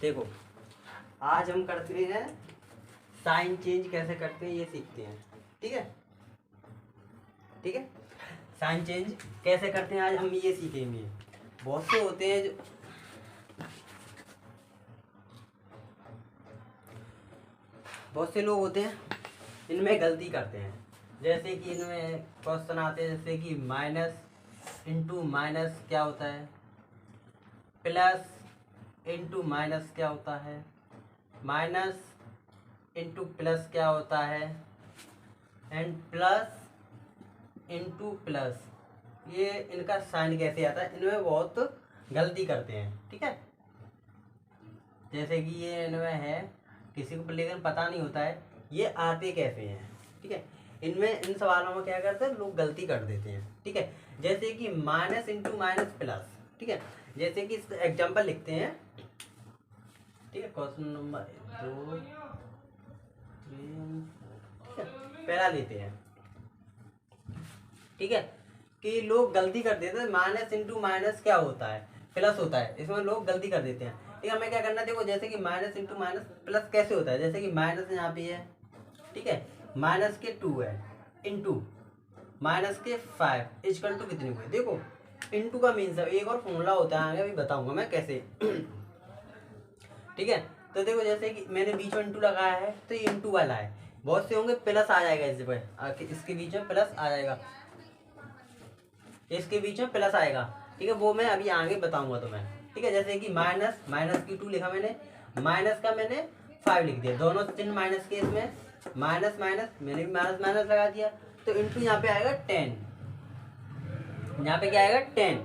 देखो, आज हम करते हैं साइन चेंज कैसे करते हैं ये सीखते हैं। ठीक है, ठीक है। साइन चेंज कैसे करते हैं आज हम ये सीखेंगे। बहुत से होते हैं जो बहुत से लोग होते हैं इनमें गलती करते हैं। जैसे कि इनमें क्वेश्चन आते हैं जैसे कि माइनस इंटू माइनस क्या होता है, प्लस इंटू माइनस क्या होता है, माइनस इंटू प्लस क्या होता है, एंड प्लस इंटू प्लस। ये इनका साइन कैसे आता है, इनमें बहुत गलती करते हैं। ठीक है, जैसे कि ये इनमें है किसी को लेकिन पता नहीं होता है ये आते कैसे हैं। ठीक है, इनमें इन सवालों में क्या करते हैं लोग गलती कर देते हैं। ठीक है, जैसे कि माइनस इंटू माइनस प्लस। ठीक है, जैसे कि इसका एग्जाम्पल लिखते हैं। ठीक है, क्वेश्चन नंबर 2 3 ठीक है, पहला लेते हैं। ठीक है, कि लोग गलती कर देते हैं माइनस इंटू माइनस क्या होता है, प्लस होता है। इसमें लोग गलती कर देते हैं। ठीक है, हमें क्या करना है, देखो जैसे कि माइनस इंटू माइनस प्लस कैसे होता है। जैसे कि माइनस यहाँ पे है, ठीक है, माइनस के 2 है इंटू माइनस के 5 इजकल टू कितने हुए। देखो इंटू का मीन्स है, एक और फॉर्मूला होता है आगे अभी बताऊंगा मैं कैसे। ठीक है, तो देखो जैसे कि मैंने बीच में इंटू लगाया है तो ये इंटू वाला है। बहुत से होंगे प्लस आ जाएगा इस पे, इसके बीच में प्लस आ जाएगा, इसके बीच में प्लस आएगा। ठीक है, वो मैं अभी आगे बताऊंगा तुम्हें। ठीक है, जैसे कि माइनस माइनस की 2 लिखा मैंने, माइनस का मैंने 5 लिख दिया, दोनों चिन्ह माइनस के, इसमें माइनस माइनस मैंने भी माइनस माइनस लगा दिया। तो इंटू यहाँ पे आएगा 10, यहाँ पे क्या आएगा 10,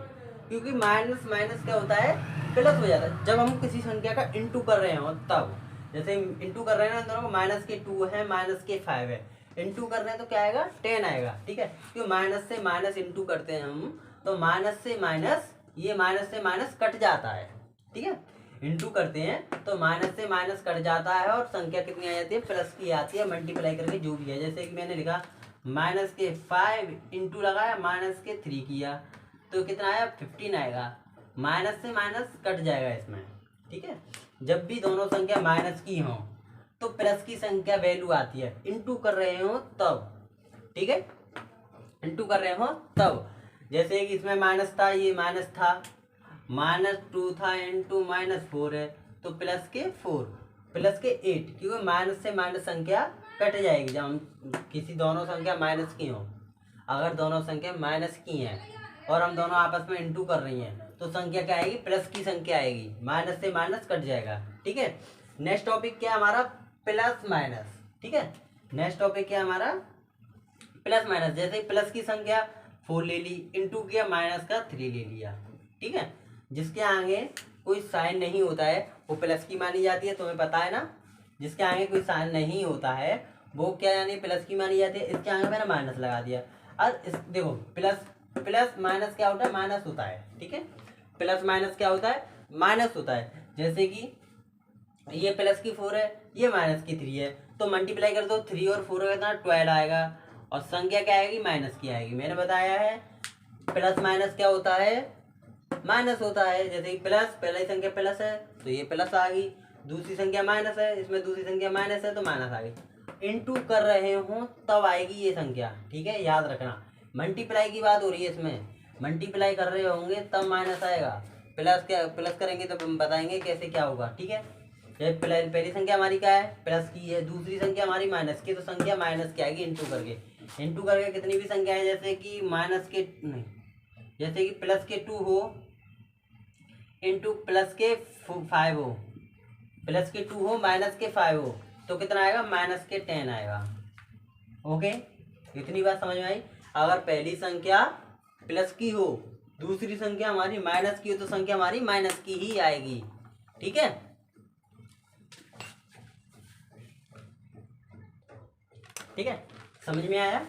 क्योंकि माइनस माइनस क्या होता है प्लस हो जाता है जब हम किसी संख्या का इंटू कर रहे हो तब। जैसे इंटू कर रहे हैं ना दोनों को, माइनस के 2 है माइनस के 5 है, इंटू कर रहे हैं तो क्या आएगा 10 आएगा। ठीक है, क्योंकि माइनस से माइनस इंटू करते हैं हम, तो माइनस से माइनस, ये माइनस से माइनस कट जाता है। ठीक है, इंटू करते हैं तो माइनस से माइनस कट जाता है और संख्या कितनी आ जाती है, प्लस की आती है, मल्टीप्लाई करके जो भी है। जैसे कि मैंने लिखा माइनस के 5 इंटू लगाया माइनस के 3 किया तो कितना आया 15 आएगा। माइनस से माइनस कट जाएगा इसमें। ठीक है, जब भी दोनों संख्या माइनस की हो तो प्लस की संख्या वैल्यू आती है, इंटू कर रहे हो तब। ठीक है, इंटू कर रहे हो तब। जैसे कि इसमें माइनस था, ये माइनस था, -2 था इंटू -4 है तो प्लस के 4 प्लस के 8, क्योंकि माइनस से माइनस संख्या कट जाएगी जब हम किसी दोनों संख्या माइनस की हो। अगर दोनों संख्या माइनस की हैं और हम दोनों आपस में इंटू कर रही हैं तो संख्या क्या आएगी, प्लस की संख्या आएगी, माइनस से माइनस कट जाएगा। ठीक है, नेक्स्ट टॉपिक क्या हमारा, प्लस माइनस। ठीक है, नेक्स्ट टॉपिक क्या हमारा, प्लस माइनस। जैसे प्लस की संख्या 4 ले ली, इंटू किया माइनस का 3 ले लिया। ठीक है, जिसके आगे कोई साइन नहीं होता है वो प्लस की मानी जाती है, तुम्हें पता है ना। जिसके आगे कोई साइन नहीं होता है वो क्या यानी प्लस की मानी जाती है। इसके आगे मैंने माइनस लगा दिया। और इस देखो प्लस प्लस माइनस क्या होता है, माइनस होता है। ठीक है, प्लस माइनस क्या होता है, माइनस होता है। जैसे कि ये प्लस की 4 है, ये माइनस की 3 है, तो मल्टीप्लाई कर दो, 3 और 4 का कितना 12 आएगा, और संख्या क्या आएगी, माइनस की आएगी। मैंने बताया है प्लस माइनस क्या होता है, माइनस होता है। जैसे कि प्लस, पहली संख्या प्लस है तो ये प्लस आ गई, दूसरी संख्या माइनस है, इसमें दूसरी संख्या माइनस है तो माइनस आ गई। इंटू कर रहे हो तब आएगी ये संख्या। ठीक है, याद रखना, मल्टीप्लाई की बात हो रही है इसमें, मल्टीप्लाई कर रहे होंगे तब माइनस आएगा। प्लस क्या, प्लस करेंगे तो हम बताएंगे कैसे क्या होगा। ठीक है, जब पहली संख्या हमारी क्या है, प्लस की है, दूसरी संख्या हमारी माइनस की, तो संख्या माइनस की आएगी इंटू करके। इंटू करके कितनी भी संख्या है, जैसे कि माइनस के नहीं, जैसे कि प्लस के 2 हो इंटू प्लस के 5 हो, प्लस के 2 हो माइनस के 5 हो तो कितना आएगा, माइनस के 10 आएगा। ओके, इतनी बात समझ में आई। अगर पहली संख्या प्लस की हो, दूसरी संख्या हमारी माइनस की हो, तो संख्या हमारी माइनस की ही आएगी। ठीक है, ठीक है, समझ में आया।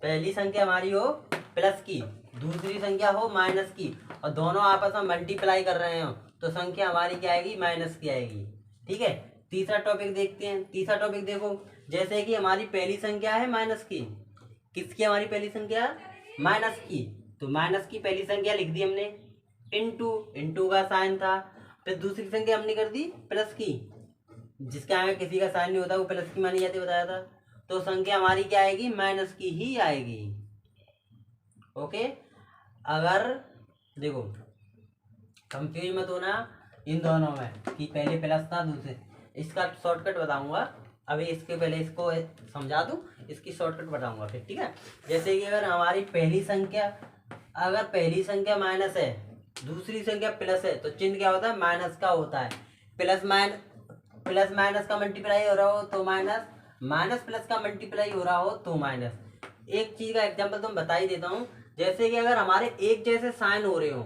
पहली संख्या हमारी हो प्लस की, दूसरी संख्या हो माइनस की, और दोनों आपस में मल्टीप्लाई कर रहे हो तो संख्या हमारी क्या आएगी, माइनस की आएगी। ठीक है, तीसरा टॉपिक देखते हैं। तीसरा टॉपिक देखो, जैसे कि हमारी पहली संख्या है माइनस की, किसकी हमारी पहली संख्या, माइनस की, तो माइनस की पहली संख्या लिख दी हमने, इंटू, इंटू का साइन था, फिर दूसरी संख्या हमने कर दी प्लस की, जिसके आगे किसी का साइन नहीं होता वो प्लस की मानी जाती, बताया था। तो संख्या हमारी क्या आएगी, माइनस की ही आएगी। ओके, अगर देखो कंफ्यूज मत होना इन दोनों में कि पहले प्लस था दूसरे, इसका शॉर्टकट बताऊंगा। अभी इसके पहले इसको समझा दूं, इसकी शॉर्टकट बताऊंगा फिर, ठीक है। जैसे कि अगर हमारी पहली संख्या माइनस है, दूसरी संख्या प्लस है, तो चिन्ह क्या होता है, माइनस का होता है। प्लस माइनस का मल्टीप्लाई हो रहा हो तो माइनस, माइनस प्लस का मल्टीप्लाई हो रहा हो तो माइनस। एक चीज का एग्जांपल तो मैं बता ही देता हूँ। जैसे कि अगर हमारे एक जैसे साइन हो रहे हो,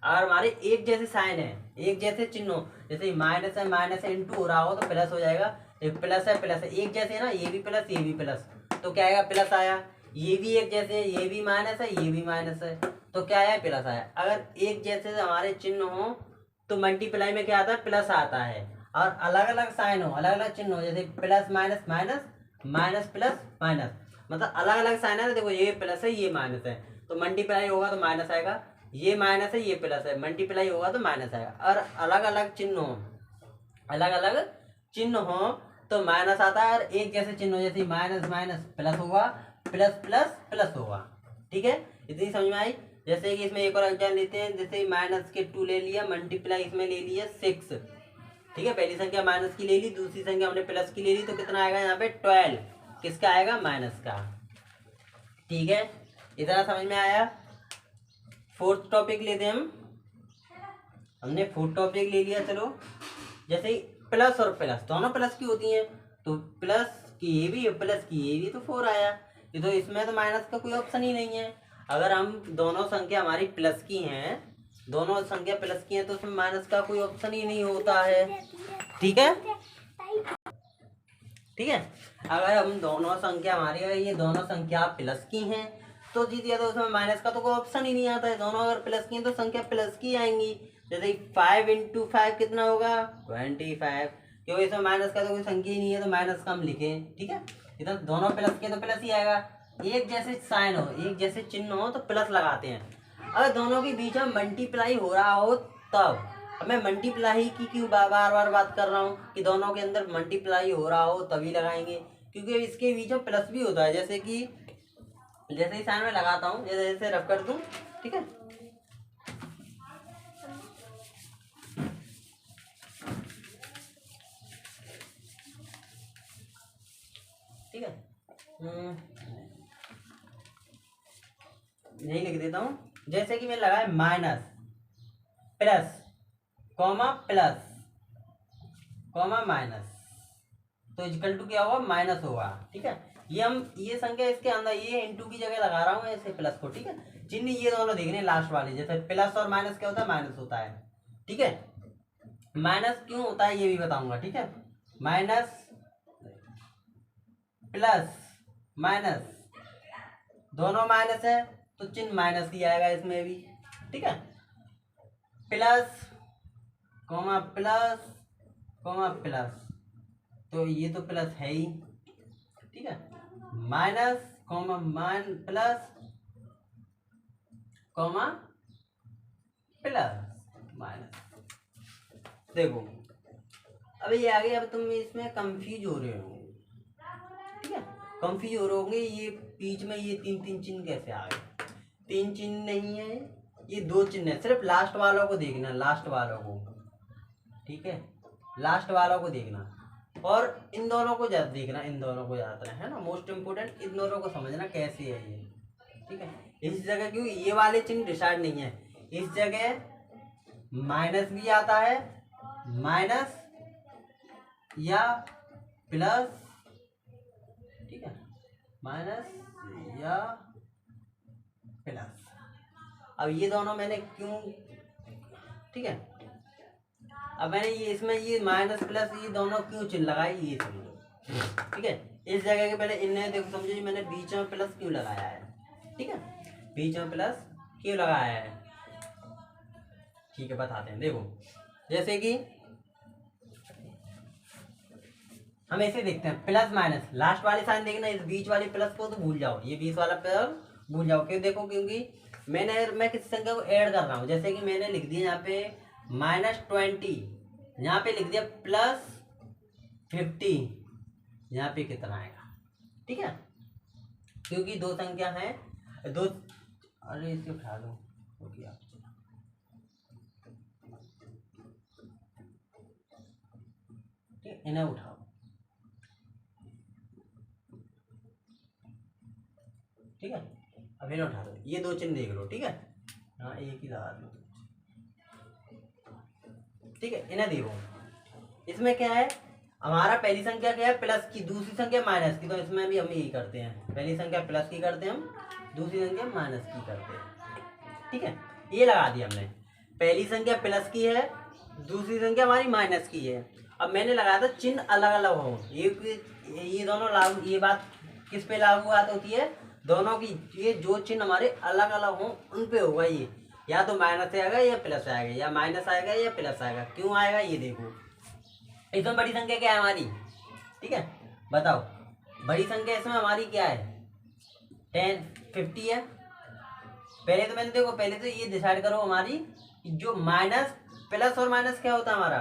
अगर हमारे एक जैसे साइन है, एक जैसे चिन्ह हो, जैसे माइनस है इंटू हो रहा हो तो प्लस हो जाएगा। एक प्लस है एक जैसे है ना, ये भी प्लस ये भी प्लस, तो क्या आएगा, प्लस आया। ये भी एक जैसे है, ये भी माइनस है ये भी माइनस है, तो क्या आया, प्लस आया। अगर एक जैसे हमारे चिन्ह हो तो मल्टीप्लाई में क्या आता है, प्लस आता है। और अलग अलग साइन हो, अलग अलग चिन्ह हो, जैसे plus minus minus, minus plus minus, मतलब अलग अलग साइन है ना। देखो ये प्लस है ये माइनस है, तो मल्टीप्लाई होगा तो माइनस आएगा। ये माइनस है ये प्लस है, मल्टीप्लाई होगा तो माइनस आएगा। और अलग अलग चिन्ह हो तो माइनस आता है, और एक जैसे चिन्ह हो जैसे माइनस माइनस प्लस होगा, प्लस प्लस प्लस होगा। ठीक है, इतनी समझ में आई। जैसे कि इसमें एक और एग्जाम्पल लेते हैं, जैसे माइनस के 2 ले लिया, मल्टीप्लाई इसमें ले लिया 6। ठीक है, पहली संख्या माइनस की ले ली, दूसरी संख्या हमने प्लस की ले ली, तो कितना आएगा यहाँ पे 12, किसका आएगा, माइनस का। ठीक है, इतना समझ में आया। फोर्थ टॉपिक लेते हैं हमने फोर्थ टॉपिक ले लिया। चलो, जैसे प्लस और प्लस दोनों प्लस की होती हैं, तो प्लस की ये भी प्लस की ये भी, तो 4 आया। ये तो इसमें तो माइनस का कोई ऑप्शन ही नहीं है। अगर हम दोनों संख्या हमारी प्लस की हैं, दोनों संख्या प्लस की हैं, तो उसमें माइनस का कोई ऑप्शन ही नहीं होता है। ठीक है, ठीक है। अगर हम दोनों संख्या हमारी, ये दोनों संख्या प्लस की हैं तो जीत गया, तो उसमें माइनस का तो कोई ऑप्शन ही नहीं आता है। दोनों अगर प्लस की हैं तो संख्या प्लस की आएंगी। जैसे 5 × 5 कितना होगा, 25, क्योंकि इसमें माइनस का तो कोई संख्या ही नहीं है, तो माइनस का हम लिखें। ठीक है, इधर दोनों प्लस के तो प्लस ही आएगा। एक जैसे साइन हो, एक जैसे चिन्ह हो तो प्लस लगाते हैं। अगर दोनों के बीच में मल्टीप्लाई हो रहा हो तब, अब मैं मल्टीप्लाई की क्यों बार बार बात कर रहा हूँ कि दोनों के अंदर मल्टीप्लाई हो रहा हो तभी लगाएंगे, क्योंकि इसके बीच में प्लस भी होता है। जैसे कि जैसे ही साइन में लगाता हूँ, जैसे रफ कर दूँ, ठीक है, ठीक है, यही लिख देता हूँ। जैसे कि मैं लगाया minus plus comma plus comma minus, तो इक्वल टू क्या होगा, माइनस होगा। ठीक है, ये संख्या इसके अंदर, ये इंटू की जगह लगा रहा हूँ ऐसे प्लस को। ठीक है, चिन्ह ये दोनों देखने लास्ट वाले, जैसे प्लस और माइनस क्या होता है, माइनस होता है। ठीक है, माइनस क्यों होता है ये भी बताऊंगा। ठीक है, माइनस प्लस माइनस दोनों माइनस है तो चिन्ह माइनस ही आएगा इसमें भी। ठीक है, plus comma plus comma plus, तो ये तो प्लस है ही। ठीक है, minus comma plus comma plus minus. देखो अब ये आगे, अब तुम इसमें कंफ्यूज हो रहे हो। ठीक है, कंफ्यूज हो रहे होंगे, ये बीच में ये तीन चिन्ह कैसे आ गए। 3 चिन्ह नहीं है, ये 2 चिन्ह है। सिर्फ लास्ट वालों को देखना, लास्ट वालों को। ठीक है, लास्ट वालों को देखना, और इन दोनों को ज्यादा देखना, इन दोनों को ज्यादा है ना, मोस्ट इम्पोर्टेंट इन दोनों को समझना कैसे है ये। ठीक है, इस जगह क्योंकि ये वाले चिन्ह डिसाइड नहीं है, इस जगह माइनस भी आता है, माइनस या प्लस। ठीक है, माइनस या प्लस। अब ये दोनों मैंने क्यों, ठीक है, अब मैंने ये इसमें ये माइनस प्लस ये दोनों क्यों चिन्ह लगाए, ये समझो। ठीक है, इस जगह के पहले इन्हें देखो, समझो मैंने बीच में प्लस क्यों लगाया है। ठीक है, बीच में प्लस क्यों लगाया है, ठीक है, बताते हैं। देखो, जैसे कि हम ऐसे देखते हैं, प्लस माइनस, लास्ट वाले साइन देखना, इस बीच वाले प्लस को तो भूल जाओ, ये बीच वाला प्लस भूल जाओ। क्यों, देखो क्योंकि मैं किसी संख्या को ऐड कर रहा हूँ। जैसे कि मैंने लिख दिया यहाँ पे -20, यहाँ पे लिख दिया +50, यहाँ पे कितना आएगा, ठीक है, क्योंकि दो संख्या है दो, अरे इसे उठा दो, हो गया, ठीक, इन्हें उठाओ, ठीक है, अब इन्हें उठा दो, ये दो चिन्ह देख लो, ठीक है, हाँ एक ही लगा दो, ठीक है, इन्हें देखो, इसमें क्या है, हमारा पहली संख्या क्या है प्लस की, दूसरी संख्या माइनस की, तो इसमें भी हम यही करते हैं, पहली संख्या प्लस की करते हैं हम, दूसरी संख्या माइनस की करते हैं, ठीक है, ये लगा दिया हमने, पहली संख्या प्लस की है, दूसरी संख्या हमारी माइनस की है। अब मैंने लगाया था चिन्ह अलग अलग हो, ये दोनों लागू, ये बात किस पे लागू बात होती है, दोनों की, ये जो चिन्ह हमारे अलग अलग हों उन पे होगा ये, या तो माइनस आएगा या प्लस आएगा, या माइनस आएगा या प्लस आएगा, क्यों आएगा ये देखो, इसमें बड़ी संख्या क्या है हमारी, ठीक है, बताओ, बड़ी संख्या इसमें हमारी क्या है, 50 है, पहले तो मैंने देखो, पहले तो ये डिसाइड करो हमारी जो माइनस, प्लस और माइनस क्या होता है हमारा,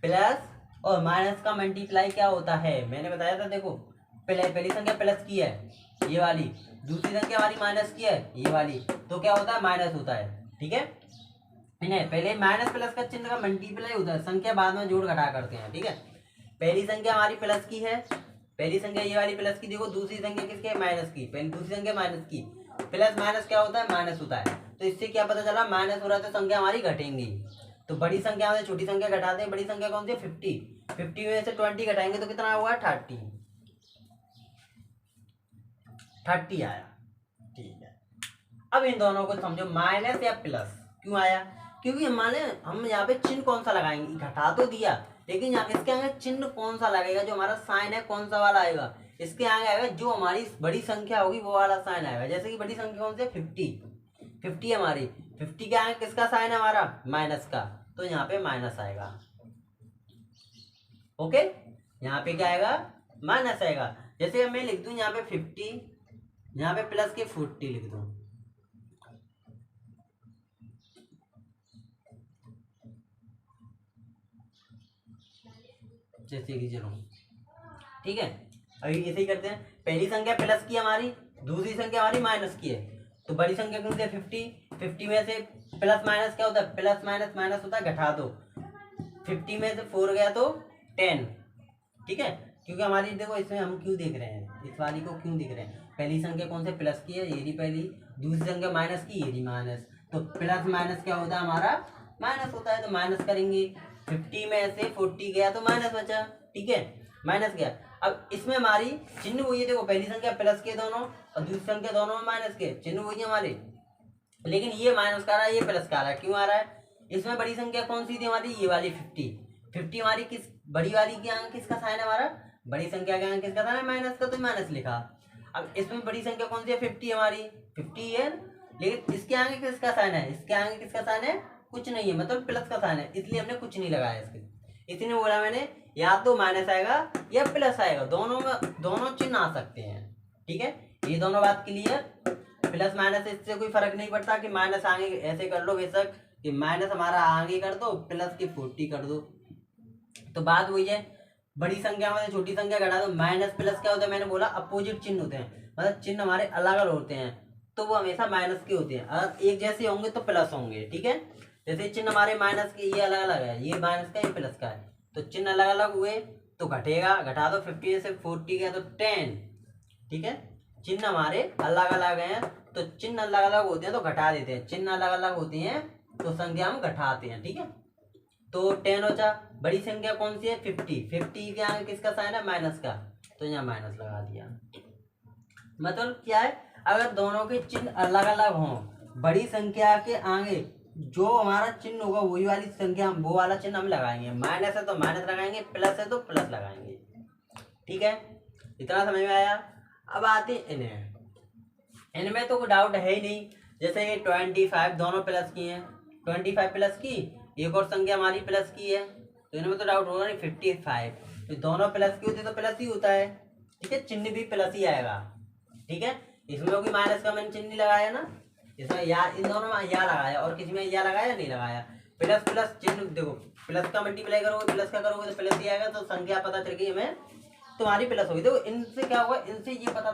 प्लस और माइनस का मल्टीप्लाई क्या होता है, मैंने बताया था, देखो पहली संख्या प्लस की है ये वाली, दूसरी संख्या हमारी माइनस की है ये वाली, तो क्या होता है माइनस होता है, ठीक है, इन्हें पहले माइनस प्लस का चिन्ह का मल्टीप्लाई होता है, संख्या बाद में जोड़ घटा करते हैं, ठीक है, पहली संख्या हमारी प्लस की है, पहली संख्या ये वाली प्लस की, देखो दूसरी संख्या किसकी है माइनस की, पहली दूसरी संख्या माइनस की, प्लस माइनस क्या होता है माइनस होता है, तो इससे क्या पता चला माइनस हो रहा है तो संख्या हमारी घटेंगी, तो बड़ी संख्या में छोटी संख्या घटाते हैं, बड़ी संख्या कौन सी है 50 में से 20 घटाएंगे तो कितना हुआ 30 आया, ठीक है, अब इन दोनों को समझो माइनस या प्लस क्यों आया, क्योंकि हम यहाँ पे चिन्ह कौन सा लगाएंगे, घटा तो दिया लेकिन यहाँ इसके आगे चिन्ह कौन सा लगेगा, जो हमारा साइन है कौन सा वाला आएगा, इसके आगे आएगा जो हमारी बड़ी संख्या होगी वो वाला साइन आएगा, जैसे कि बड़ी संख्या कौन सी है 50 हमारी, 50 के आगे किसका साइन है हमारा माइनस का, तो यहाँ पे माइनस आएगा, ओके, यहाँ पे क्या आएगा माइनस आएगा, जैसे मैं लिख दूं यहाँ पे 50, यहाँ पे प्लस के 40 लिख दूं, जैसे कि चलो, ठीक है, अभी ऐसे ही करते हैं, पहली संख्या प्लस की हमारी, दूसरी संख्या हमारी माइनस की है, तो बड़ी संख्या कौन सी है 50 में से प्लस माइनस क्या होता है, प्लस माइनस माइनस होता है, घटा दो, 50 में से 4 गया तो 10, ठीक है, क्योंकि हमारी देखो इसमें हम क्यों देख रहे हैं, इस वाली को क्यों देख रहे हैं, पहली संख्या कौन से प्लस की है ये रही पहली, दूसरी संख्या माइनस की ये रही माइनस, तो प्लस माइनस क्या होता है हमारा माइनस होता है, तो माइनस करेंगे, 50 में से 40 गया तो माइनस बचा, ठीक है, माइनस गया, अब इसमें हमारी चिन्ह वही है, देखो पहली संख्या प्लस के दोनों और दूसरी संख्या दोनों में माइनस के, चिन्ह वही है हमारे, लेकिन ये माइनस का रहा है ये प्लस का रहा है, क्यों आ रहा है, इसमें बड़ी संख्या कौन सी थी हमारी ये वाली 50 हमारी किस बड़ी वाली के आगे किसका साइन है हमारा, बड़ी संख्या के आगे किसका साइन है माइनस का, तो माइनस लिखा, अब इसमें बड़ी संख्या कौन सी है 50 हमारी 50 है, लेकिन इसके आगे किसका साइन है, इसके आगे किसका साइन है कुछ नहीं है, मतलब प्लस का साइन है, इसलिए हमने कुछ नहीं लगाया इसके, इसलिए बोला मैंने या तो माइनस आएगा या प्लस आएगा, दोनों में दोनों चिन्ह आ सकते हैं, ठीक है, ये दोनों बात क्लियर, प्लस माइनस इससे कोई फर्क नहीं पड़ता कि माइनस आगे ऐसे कर लो बेशक कि माइनस हमारा आगे कर दो प्लस की 40 कर दो, तो बात वही है, बड़ी संख्या में छोटी संख्या घटा दो, माइनस प्लस क्या होता है मैंने बोला अपोजिट चिन्ह होते हैं, मतलब चिन्ह हमारे अलग अलग होते हैं, तो वो हमेशा माइनस के होते हैं, अगर एक जैसे होंगे तो प्लस होंगे, ठीक है, जैसे चिन्ह हमारे माइनस के ये अलग अलग है, ये माइनस का ये प्लस का है, तो चिन्ह अलग अलग हुए तो घटेगा, घटा दो 50 से 40 गया तो 10, ठीक है, चिन्ह हमारे अलग अलग हैं तो चिन्ह अलग अलग होते हैं तो घटा देते हैं, चिन्ह अलग अलग होते हैं तो संख्या हम घटाते हैं, ठीक है, तो 10 हो जा, बड़ी संख्या कौन सी है 50 के आगे किसका साइन है माइनस का, तो यहाँ माइनस लगा दिया, मतलब क्या है अगर दोनों के चिन्ह अलग अलग हों, बड़ी संख्या के आगे जो हमारा चिन्ह होगा वही वाली संख्या वो वाला चिन्ह हम लगाएंगे, माइनस है तो माइनस लगाएंगे, प्लस है तो प्लस लगाएंगे, ठीक है, इतना समझ में आया। अब आते इन्हें, इनमें तो कोई डाउट है ही नहीं, जैसे ये 25 दोनों प्लस की हैं, 25 प्लस की, एक और संख्या हमारी प्लस की है, तो इनमें तो डाउट होगा नहीं, 55 तो दोनों प्लस की होती है तो प्लस ही होता है, ठीक है, चिन्ह भी प्लस ही आएगा, ठीक है, इसमें कोई माइनस का मैंने चिन्ह नहीं लगाया ना, इसमें या इन दोनों में या लगाया और किसी में या लगाया नहीं लगाया, प्लस प्लस चिन्ह देखो, प्लस का मल्टीप्लाई करोगे, प्लस का करोगे तो प्लस ही आएगा, तो संख्या पता चल गई हमें तुम्हारी प्लस होगी। देखो इनसे क्या होगा, इनसे ये पता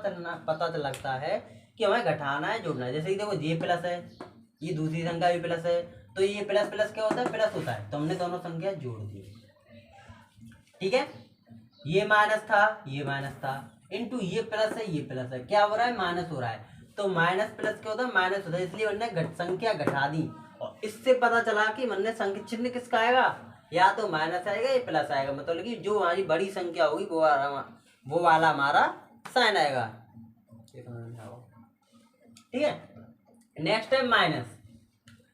चल लगता है कि हमें घटाना है जोड़ना है। जैसे कि देखो ये प्लस है, ये दूसरी संख्या भी प्लस है, तो ये प्लस प्लस क्या होता है, प्लस होता है, तो हमने दोनों संख्या जोड़ दी। ठीक है, ये माइनस था, ये माइनस था, इनटू ये प्लस है, ये प्लस है, क्या हो रहा है, माइनस हो रहा है, तो माइनस प्लस क्या होता है, माइनस होता है, इसलिए हमने संख्या घटा दी। और इससे पता चला कि हमने संख्या चिन्ह किसका आएगा, या तो माइनस आएगा या प्लस आएगा, मतलब कि जो हमारी बड़ी संख्या होगी वो वाला हमारा साइन आएगा। ठीक है, नेक्स्ट है माइनस।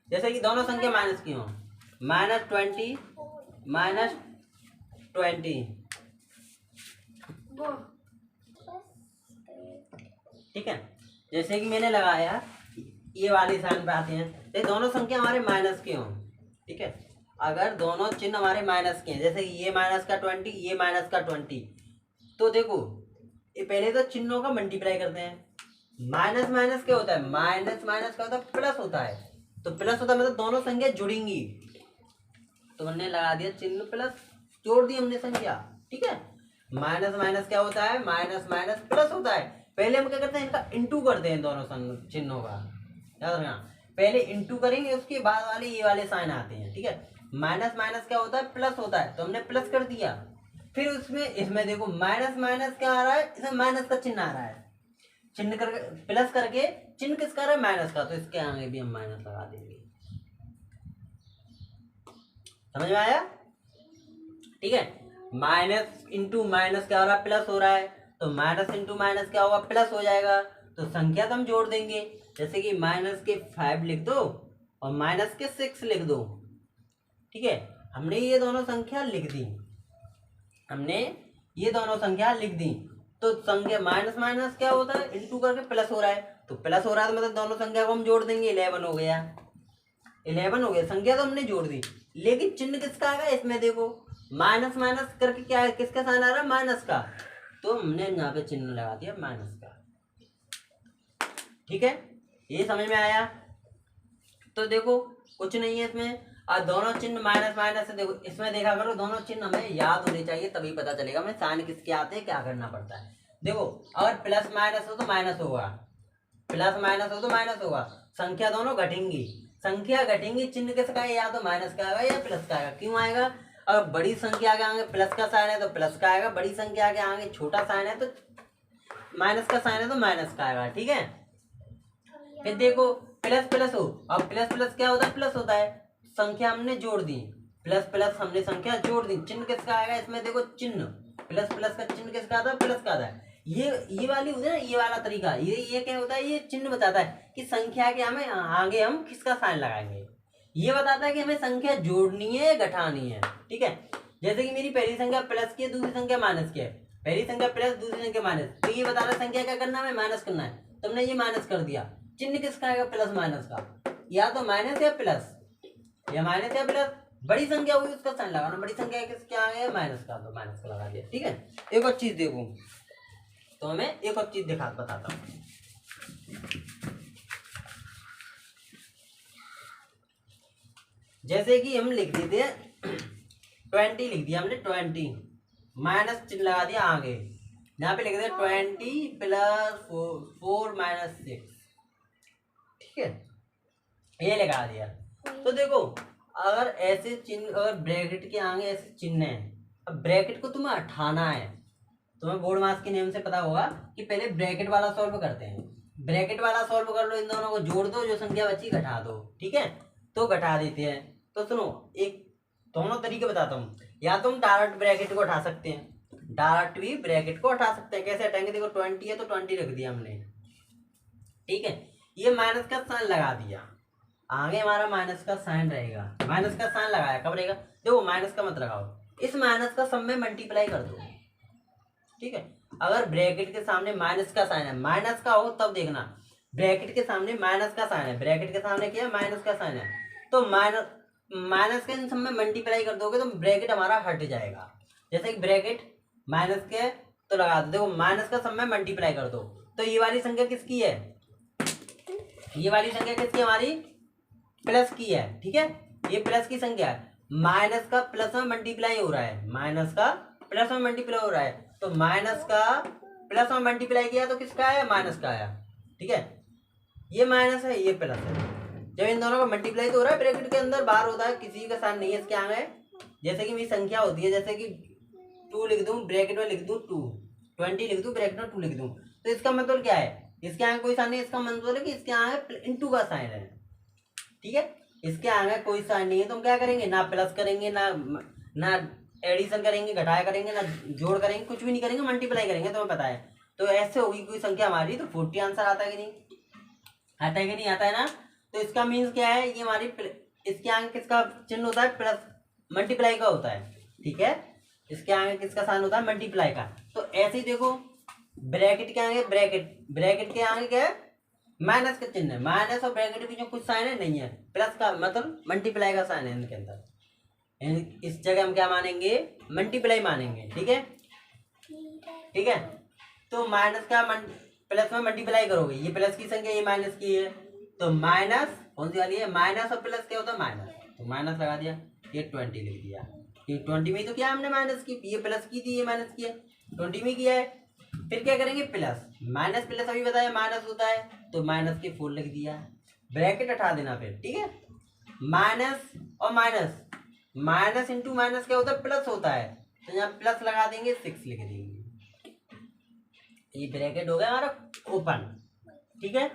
जैसे कि दोनों संख्या माइनस की हो, -20 -20, ठीक है। जैसे कि मैंने लगाया ये वाली साइन पे आते हैं, तो दोनों संख्या हमारे माइनस के हों, ठीक है, अगर दोनों चिन्ह हमारे माइनस के हैं, जैसे ये माइनस का 20, ये माइनस का 20, तो देखो ये पहले तो चिन्हों का मल्टीप्लाई करते हैं। माइनस माइनस क्या होता है, माइनस माइनस क्या होता है, प्लस होता है, तो प्लस होता है मतलब दोनों संख्या जुड़ेंगी, तो हमने लगा दिया चिन्ह प्लस, जोड़ दी हमने संख्या। ठीक है, माइनस माइनस क्या होता है, माइनस माइनस प्लस होता है। पहले हम क्या करते हैं, इनका इंटू करते हैं दोनों चिन्हों का, याद रखना, पहले इंटू करेंगे उसके बाद वाले ये वाले साइन आते हैं। ठीक है, माइनस माइनस क्या होता है, प्लस होता है, तो हमने प्लस कर दिया। फिर इसमें देखो माइनस माइनस क्या आ रहा है, इसमें माइनस का चिन्ह आ रहा है, चिन्ह करके प्लस करके चिन्ह किसका आ रहा है, माइनस का, तो इसके आगे भी हम माइनस लगा देंगे। समझ में आया? ठीक है, माइनस इंटू माइनस क्या हो रहा है, प्लस हो रहा है, तो माइनस इंटू माइनस क्या होगा, प्लस हो जाएगा, तो संख्या तो हम जोड़ देंगे। जैसे कि माइनस के 5 लिख दो और माइनस के 6 लिख दो। ठीक है, हमने ये दोनों संख्या लिख दी, तो संख्या माइनस माइनस क्या होता है, इंटू करके प्लस हो रहा है, तो प्लस हो रहा है तो मतलब दोनों संख्या को हम जोड़ देंगे, 11 हो गया, 11 हो गया, संख्या तो हमने जोड़ दी, लेकिन चिन्ह किसका आएगा, इसमें देखो माइनस माइनस करके क्या है, किसका साइन आ रहा है, माइनस का, तो हमने यहाँ पे चिन्ह लगा दिया माइनस का। ठीक है, ये समझ में आया? तो देखो कुछ नहीं है इसमें, और दोनों चिन्ह माइनस माइनस से देखो, इसमें देखा करो दोनों चिन्ह हमें याद होने चाहिए, तभी पता चलेगा हमें साइन किसके आते हैं, क्या करना पड़ता है। देखो अगर प्लस माइनस हो तो माइनस होगा, प्लस माइनस हो तो माइनस होगा, संख्या दोनों घटेंगी, चिन्ह किसका है, या तो माइनस का आएगा या प्लस का आएगा। क्यों आएगा, अगर बड़ी संख्या के आगे प्लस का साइन है तो प्लस का आएगा, बड़ी संख्या के आगे छोटा साइन है तो माइनस का साइन है तो माइनस का आएगा। ठीक है, फिर देखो प्लस प्लस हो, अब प्लस प्लस क्या होता है, प्लस होता है, संख्या हमने जोड़ दी, प्लस प्लस हमने संख्या जोड़ दी, चिन्ह किसका आएगा, इसमें देखो चिन्ह प्लस प्लस का चिन्ह किसका आता है, प्लस का आता है। ये वाली होती है ना, ये वाला तरीका, ये क्या होता है, ये चिन्ह बताता है कि संख्या के हमें आगे हम किसका साइन लगाएंगे, ये बताता है कि हमें संख्या जोड़नी है या घटानी है। ठीक है, जैसे कि मेरी पहली संख्या प्लस की है, दूसरी संख्या माइनस की है, पहली संख्या प्लस, दूसरी संख्या माइनस, तो ये बता रहा है संख्या क्या करना है, माइनस करना है, तो हमने ये माइनस कर दिया, चिन्ह किसका आएगा, प्लस माइनस का, या तो माइनस या प्लस, या माइनस या प्लस, बड़ी संख्या हुई उसका साइन लगाना, बड़ी संख्या किसका आ गया, माइनस का, तो माइनस का लगा दिया। ठीक है, एक और चीज देखो, तो हमें एक और चीज बताता हूँ। जैसे कि हम लिख देते 20 लिख दिया हमने, 20 माइनस चिन्ह लगा दिया आगे, यहाँ पे लिख दिया 20 + 4 - 6। ठीक है, ये लगा दिया। तो देखो अगर ऐसे चिन्ह, अगर ब्रैकेट के आगे ऐसे चिन्ह है, अब ब्रैकेट को तुम्हें हटाना है, तुम्हें बोर्ड मास के नियम से पता होगा कि पहले ब्रैकेट वाला सॉल्व करते हैं, ब्रैकेट वाला सॉल्व कर लो, इन दोनों को जोड़ दो, जो संख्या बची घटा दो। ठीक है, तो घटा देते हैं। तो सुनो, एक दोनों तरीके बताता हूँ, या तुम डायरेक्ट ब्रैकेट को हटा सकते हैं, डायरेक्ट भी ब्रैकेट को हटा सकते हैं। कैसे हटाएंगे, देखो 20 है तो 20 रख दिया हमने। ठीक है, ये माइनस का साइन लगा दिया, आगे हमारा माइनस का साइन रहेगा, माइनस का साइन लगाया, कब रहेगा, देखो माइनस का मत लगाओ, इस माइनस का सब में मल्टीप्लाई कर दो। ठीक है, अगर ब्रैकेट के सामने माइनस का साइन है, माइनस का हो तब देखना, ब्रैकेट के सामने माइनस का साइन है, ब्रैकेट के सामने क्या है, माइनस का साइन है, तो माइनस के इन सब में मल्टीप्लाई कर दोगे तो ब्रैकेट हमारा हट जाएगा। जैसे कि ब्रैकेट माइनस के तो लगा दो, देखो माइनस का सब में मल्टीप्लाई कर दो, तो ये वाली संख्या किसकी है, ये वाली संख्या किसकी, हमारी प्लस की है। ठीक है, ये प्लस की संख्या है, माइनस का प्लस में मल्टीप्लाई हो रहा है, माइनस का प्लस में मल्टीप्लाई हो रहा है, तो माइनस का प्लस में मल्टीप्लाई किया तो किसका आया, माइनस का आया। ठीक है, ये माइनस है ये प्लस है, जब इन दोनों का मल्टीप्लाई तो हो रहा है ब्रैकेट के अंदर, बाहर होता है, किसी का साइन नहीं है इसके आगे। जैसे कि मेरी संख्या होती है, जैसे कि 2 लिख दूं ब्रैकेट में, लिख दूं 2, 20 लिख दूं ब्रैकेट में 2 लिख दूं, तो इसका मतलब क्या है, इसके आगे कोई साइन नहीं, इसका मतलब है कि इसके आगे इंटू का साइन है। ठीक है, इसके आगे कोई साइन नहीं है तो हम क्या करेंगे, ना प्लस करेंगे, ना एडिशन करेंगे, घटाया करेंगे, ना जोड़ करेंगे, कुछ भी नहीं करेंगे, मल्टीप्लाई करेंगे, तुम्हें पता है। तो ऐसे होगी कोई संख्या हमारी, तो 40 आंसर आता है कि नहीं, आता है कि नहीं आता है ना। तो इसका मीन्स क्या है, ये हमारी इसके आगे किसका चिन्ह होता है, प्लस मल्टीप्लाई का होता है। ठीक है, इसके आगे किसका साइन होता है, मल्टीप्लाई का। तो ऐसे ही देखो ब्रैकेट के आगे ब्रैकेट के आगे क्या है, माइनस का चिन्ह है, माइनस और ब्रैकेट के बीच में कुछ साइन है नहीं है, प्लस का मतलब मल्टीप्लाई का साइन है इनके अंदर। इस जगह हम क्या मानेंगे, मल्टीप्लाई मानेंगे। ठीक है, ठीक है, तो माइनस का प्लस में मल्टीप्लाई करोगे, ये प्लस की संख्या ये माइनस की है, तो माइनस कौन सी वाली है, माइनस और प्लस क्या होता है, माइनस, तो माइनस लगा दिया, ये 20 लिख दिया, ये 20 में तो क्या हमने माइनस की, ये प्लस की थी ये माइनस की है, 20 में किया है। फिर क्या करेंगे, प्लस माइनस प्लस अभी बताया माइनस होता है, तो माइनस के 4 लिख दिया, ब्रैकेट हटा देना फिर। ठीक है, माइनस और माइनस, माइनस इंटू माइनस क्या होता है, प्लस होता है, तो यहाँ प्लस लगा देंगे, 6 लिख देंगे, ये ब्रैकेट हो गया हमारा ओपन। ठीक है,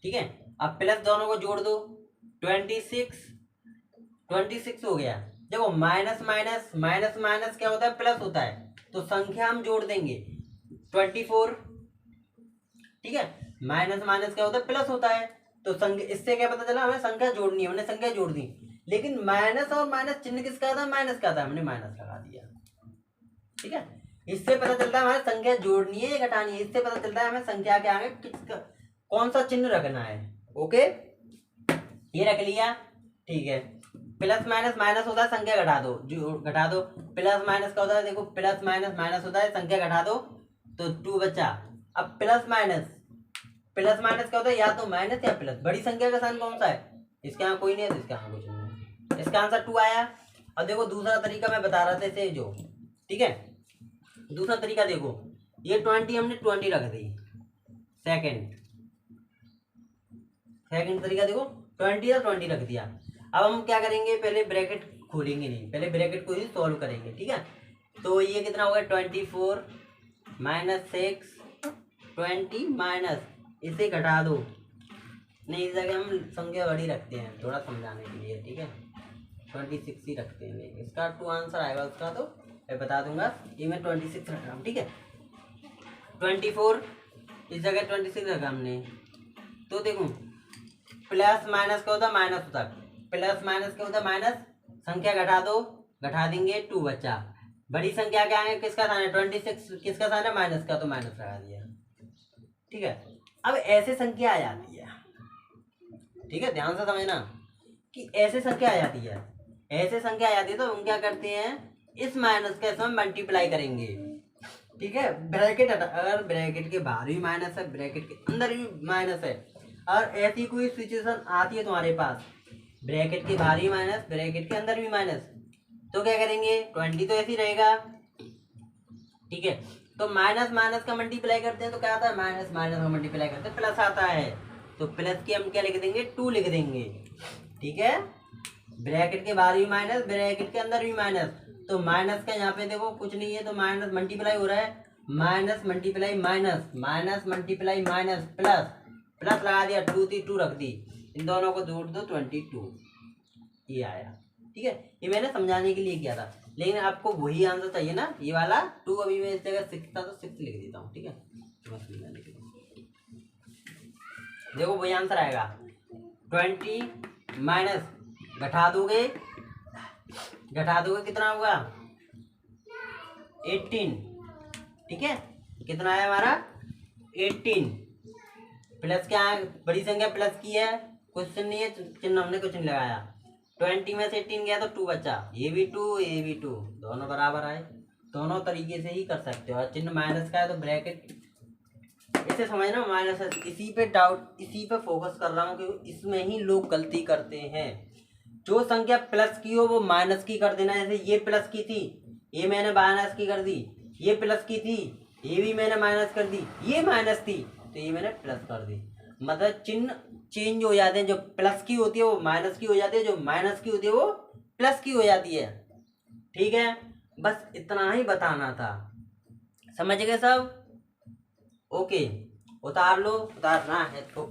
ठीक है, अब प्लस दोनों को जोड़ दो, 26 हो गया। देखो माइनस माइनस माइनस माइनस क्या होता है, प्लस होता है, तो संख्या हम जोड़ देंगे 24। ठीक है, माइनस माइनस क्या होता है, प्लस होता है, तो संख्या, इससे क्या पता चला, हमें संख्या जोड़नी है, हमने संख्या जोड़ दी, लेकिन माइनस और माइनस चिन्ह किसका था, माइनस का था, हमने माइनस लगा दिया। ठीक है, इससे पता चलता है हमें संख्या जोड़नी है या घटानी है, इससे पता चलता है हमें संख्या के आगे किसका कौन सा चिन्ह रखना है। ओके, ये रख लिया। ठीक है, प्लस माइनस माइनस होता है, संख्या घटा दो, जो घटा दो, प्लस माइनस का होता है, देखो प्लस माइनस माइनस होता है, संख्या घटा दो तो 2 बचा। अब प्लस माइनस क्या होता है, या तो माइनस या प्लस, बड़ी संख्या का साइन कौन सा है, इसके यहाँ कोई नहीं है तो इसके यहाँ कुछ नहीं है, इसका आंसर 2 आया। अब देखो दूसरा तरीका मैं बता रहा था इसे जो, ठीक है, दूसरा तरीका देखो, ये 20 हमने 20 रख दी, सेकंड तरीका देखो, 20 या 20 रख दिया। अब हम क्या करेंगे, पहले ब्रैकेट खोलेंगे नहीं, पहले ब्रैकेट को ही सॉल्व करेंगे। ठीक है, तो ये कितना होगा, 24 माइनस 6, 20 माइनस, इसे घटा दो, नहीं इस जगह हम संख्या बड़ी रखते हैं थोड़ा समझाने के लिए। ठीक है, 26 ही रखते हैं, इसका 2 आंसर आएगा उसका, तो मैं बता दूंगा, ये मैं 26 रख रहा हूँ। ठीक है, 24 इस जगह 26 रखा हमने, तो देखो प्लस माइनस क्या होता है, माइनस होता है, प्लस माइनस क्या होता है, माइनस, संख्या घटा दो, घटा देंगे 2 बचा, बड़ी संख्या क्या है, किसका साइन है, 26 किसका साइन है, माइनस का, तो माइनस लगा दिया। ठीक है, अब ऐसे संख्या आ जाती है, ठीक है, ध्यान से समझना कि ऐसे संख्या आ जाती है, ऐसे संख्या आ जाती है तो हम क्या करते हैं, इस माइनस के साथ मल्टीप्लाई करेंगे। ठीक है, ब्रैकेट अगर ब्रैकेट के बाहर भी माइनस है, ब्रैकेट के अंदर भी माइनस है, और ऐसी कोई सिचुएशन आती है तुम्हारे पास, ब्रैकेट के बाहर भी माइनस, ब्रैकेट के अंदर भी माइनस, तो क्या करेंगे, 20 तो ऐसे ही रहेगा। ठीक है, तो माइनस माइनस का मल्टीप्लाई करते हैं तो क्या आता है, माइनस माइनस का मल्टीप्लाई करते हैं प्लस आता है, तो प्लस की हम क्या लिख देंगे, 2 लिख देंगे। ठीक है, ब्रैकेट के बाहर भी माइनस, ब्रैकेट के अंदर भी माइनस, तो माइनस का यहाँ पे देखो कुछ नहीं है, तो माइनस मल्टीप्लाई हो रहा है, minus multiply minus, minus multiply minus, plus plus लगा दिया, 2 थी 2 रख दी, इन दोनों को जोड़ दो 22, ये आया। ठीक है, ये मैंने समझाने के लिए किया था, लेकिन आपको वही आंसर चाहिए ना, ये वाला 2, अभी मैं इस जगह 6 था तो 6 लिख देता हूँ। ठीक है, समझाने के लिए देखो वही आंसर आएगा, 20 माइनस, घटा दोगे कितना होगा, 18। ठीक है, कितना आया हमारा, 18, प्लस क्या है, बड़ी संख्या प्लस की है, क्वेश्चन नहीं है, चिन्ह हमने कुछ नहीं लगाया, 20 में से 18 गया तो 2 बचा, ये भी 2 दोनों बराबर आए, दोनों तरीके से ही कर सकते हो। और चिन्ह माइनस का है तो ब्रैकेट इसे समझना माइनस है, इसी पे डाउट, इसी पे फोकस कर रहा हूँ क्योंकि इसमें ही लोग गलती करते हैं। जो संख्या प्लस की हो वो माइनस की कर देना। जैसे ये प्लस की थी, ये मैंने माइनस की कर दी, ये प्लस की थी, ये भी मैंने माइनस कर दी, ये माइनस थी तो ये मैंने प्लस कर दी। मतलब चिन्ह चेंज हो जाते हैं, जो प्लस की होती है वो माइनस की हो जाती है, जो माइनस की होती है वो प्लस की हो जाती है। ठीक है, बस इतना ही बताना था, समझ गए सब? ओके, उतार लो, उतारना है तो